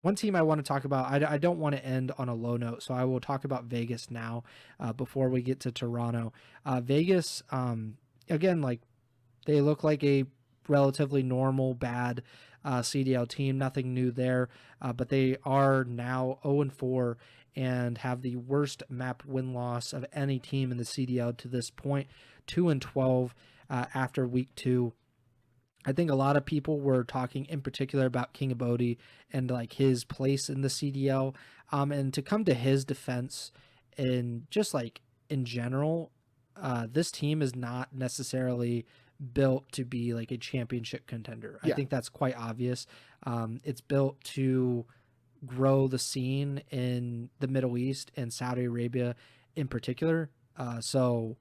One team I want to talk about, I don't want to end on a low note, so I will talk about Vegas now before we get to Toronto. Vegas, again, like they look like a relatively normal, bad CDL team. Nothing new there, but they are now 0-4 and have the worst map win loss of any team in the CDL to this point, 2-12 after week two. I think a lot of people were talking in particular about King of Bodhi and like his place in the CDL. And to come to his defense, and just like in general, this team is not necessarily built to be like a championship contender. I Yeah. think that's quite obvious. It's built to grow the scene in the Middle East and Saudi Arabia in particular. So,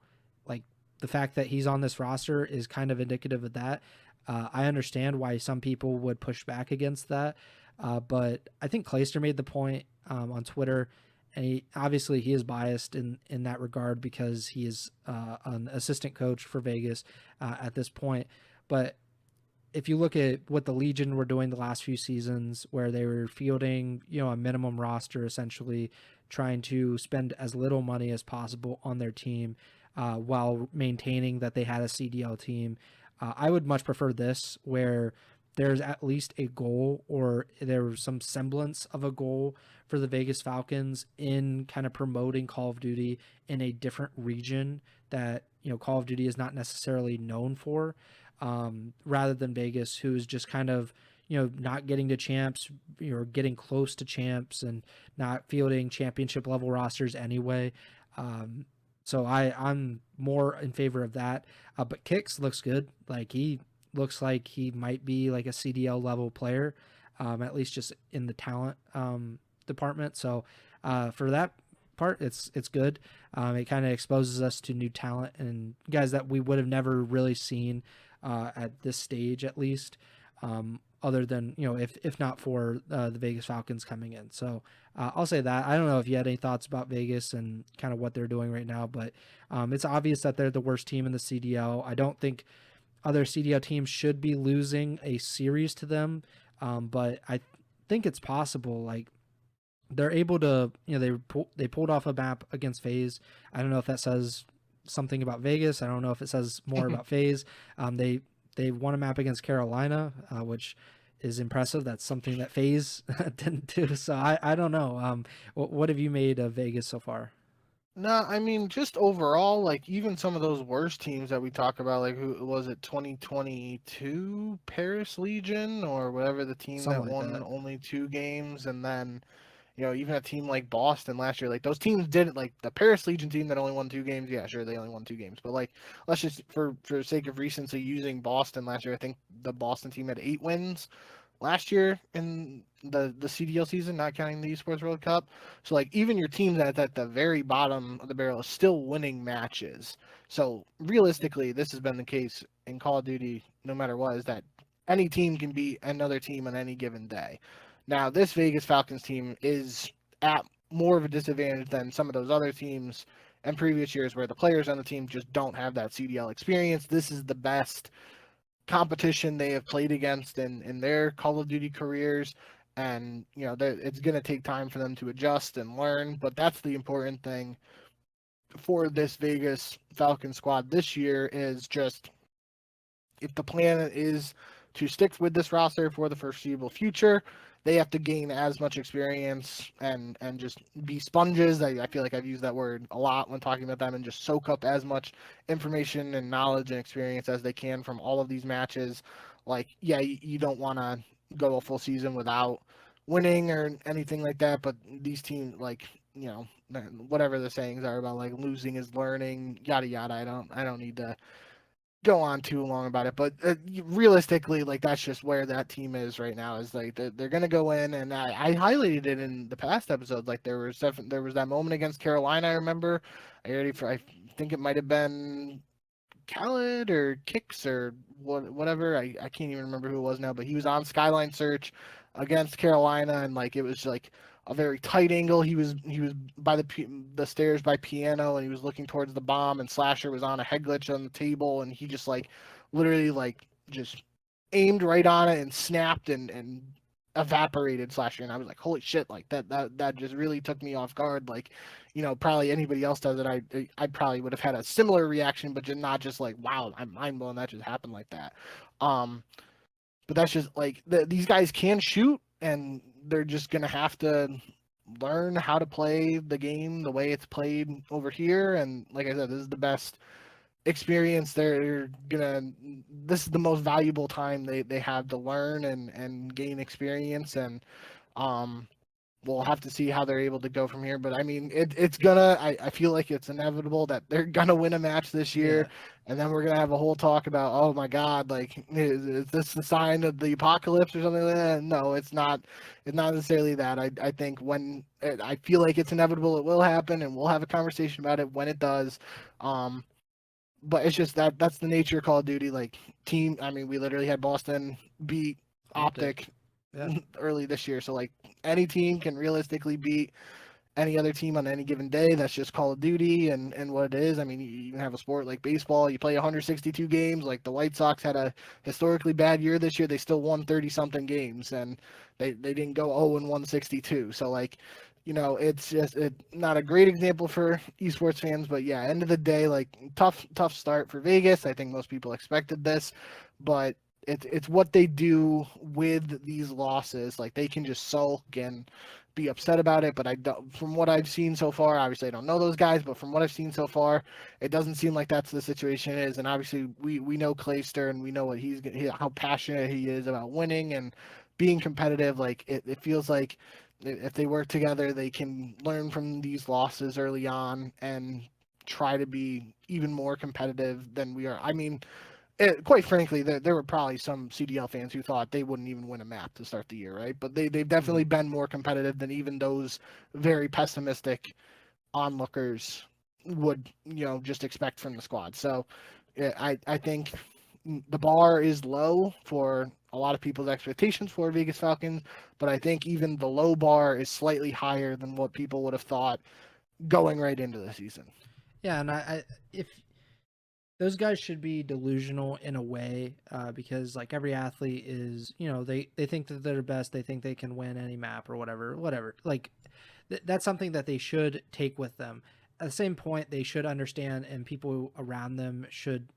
like, the fact that he's on this roster is kind of indicative of that. I understand why some people would push back against that, but I think Clayster made the point on Twitter, and obviously he is biased in that regard because he is an assistant coach for Vegas at this point. But if you look at what the Legion were doing the last few seasons, where they were fielding, a minimum roster, essentially trying to spend as little money as possible on their team, while maintaining that they had a CDL team, I would much prefer this, where there's at least a goal, or there's some semblance of a goal for the Vegas Falcons in kind of promoting Call of Duty in a different region that Call of Duty is not necessarily known for, rather than Vegas, who's just kind of not getting to champs, or getting close to champs, and not fielding championship level rosters anyway. So I'm more in favor of that. But Kicks looks good. Like, he looks like he might be like a CDL level player, at least just in the talent department. So for that part, it's good. It kind of exposes us to new talent and guys that we would have never really seen at this stage, at least. Other than if not for the Vegas Falcons coming in. So I'll say that. I don't know if you had any thoughts about Vegas and kind of what they're doing right now, but it's obvious that they're the worst team in the CDL. I don't think other CDL teams should be losing a series to them, but I think it's possible. Like, they're able to, they pulled off a map against FaZe. I don't know if that says something about Vegas. I don't know if it says more about FaZe. They won a map against Carolina, which is impressive. That's something that FaZe didn't do. So I don't know. What have you made of Vegas so far? No, I mean, just overall, like even some of those worst teams that we talk about, like who was it, 2022 Paris Legion or whatever, the team Something that like won that. only 2 games, and then even a team like Boston last year, like those teams didn't, like the Paris Legion team that only won 2 games. Yeah, sure, they only won 2 games, but like let's just for the sake of recency using Boston last year, I think the Boston team had 8 wins last year in the CDL season, not counting the Esports World Cup. So like even your team that's at the very bottom of the barrel is still winning matches. So realistically, this has been the case in Call of Duty, no matter what, is that any team can beat another team on any given day. Now this Vegas Falcons team is at more of a disadvantage than some of those other teams in previous years where the players on the team just don't have that CDL experience. This is the best competition they have played against in their Call of Duty careers. And, it's going to take time for them to adjust and learn. But that's the important thing for this Vegas Falcon squad this year is just if the plan is to stick with this roster for the foreseeable future, they have to gain as much experience and just be sponges. I feel like I've used that word a lot when talking about them, and just soak up as much information and knowledge and experience as they can from all of these matches. Like, yeah, you don't want to go a full season without winning or anything like that, but these teams, like, whatever the sayings are about like losing is learning, yada yada. I don't need to go on too long about it, but realistically, like that's just where that team is right now. Is like they're gonna go in, and I highlighted it in the past episodes. Like there was that moment against Carolina. I remember. I think it might have been Khaled or Kicks or whatever. I can't even remember who it was now, but he was on Skyline Search against Carolina, and like it was like a very tight angle. He was by the stairs by piano, and he was looking towards the bomb, and Slasher was on a head glitch on the table, and he just like literally like just aimed right on it and snapped and evaporated last year, and I was like, holy shit, like that just really took me off guard. Like, probably anybody else does it, I probably would have had a similar reaction, but just not just like, wow, I'm mind blown that just happened like that. Um, but that's just like these guys can shoot, and they're just gonna have to learn how to play the game the way it's played over here. And like I said, this is the best experience they're gonna. This is the most valuable time they have to learn and gain experience. And um we'll have to see how they're able to go from here. But I mean, it's gonna. I feel like it's inevitable that they're gonna win a match this year, Yeah. and then we're gonna have a whole talk about, oh my God, like is this the sign of the apocalypse or something like that? No, it's not. It's not necessarily that. I think I feel like it's inevitable, it will happen, and we'll have a conversation about it when it does. Um, but it's just that's the nature of Call of Duty. Like team. I mean, we literally had Boston beat Optic. Optic Yeah. early this year. So like any team can realistically beat any other team on any given day. That's just Call of Duty and what it is. I mean, you even have a sport like baseball. You play 162 games. Like the White Sox had a historically bad year this year. They still won 30 something games, and they didn't go 0 and 162. So like, it's just not a great example for esports fans. But yeah, end of the day, like tough start for Vegas. I think most people expected this, but it's what they do with these losses. Like they can just sulk and be upset about it, but I don't, from what I've seen so far, obviously I don't know those guys, but from what I've seen so far, it doesn't seem like that's the situation is. And obviously we know Clayster, and we know what how passionate he is about winning and being competitive. Like it feels like if they work together, they can learn from these losses early on and try to be even more competitive than we are. I mean, quite frankly, there were probably some CDL fans who thought they wouldn't even win a map to start the year, right? But they've definitely Mhm. been more competitive than even those very pessimistic onlookers would, just expect from the squad. So yeah, I think the bar is low for a lot of people's expectations for Vegas Falcons, but I think even the low bar is slightly higher than what people would have thought going right into the season. Yeah, and I if those guys should be delusional in a way, because like every athlete is, they think that they're best, they think they can win any map or whatever. Like that's something that they should take with them. At the same point, they should understand, and people around them should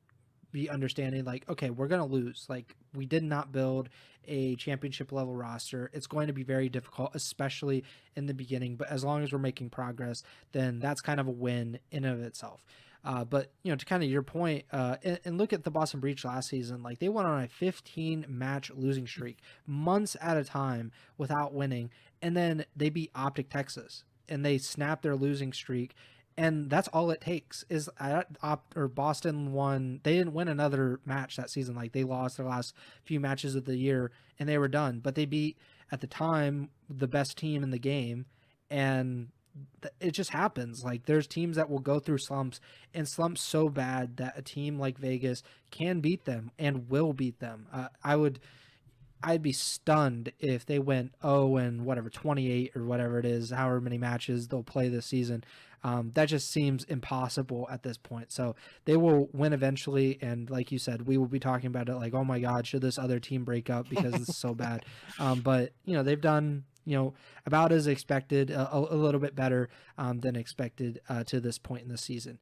be understanding, like, okay, we're going to lose. Like, we did not build a championship level roster. It's going to be very difficult, especially in the beginning. But as long as we're making progress, then that's kind of a win in and of itself. But to kind of your point, and look at the Boston Breach last season. Like they went on a 15 match losing streak, months at a time without winning, and then they beat Optic Texas, and they snapped their losing streak, and that's all it takes. Is or Boston won. They didn't win another match that season. Like they lost their last few matches of the year, and they were done. But they beat, at the time, the best team in the game, and it just happens. Like there's teams that will go through slumps, and slumps so bad that a team like Vegas can beat them and will beat them. I'd be stunned if they went 0 and whatever 28 or whatever it is, however many matches they'll play this season. That just seems impossible at this point. So they will win eventually, and like you said, we will be talking about it like, oh my God, should this other team break up because it's so bad? But they've done about as expected, a little bit better than expected to this point in the season.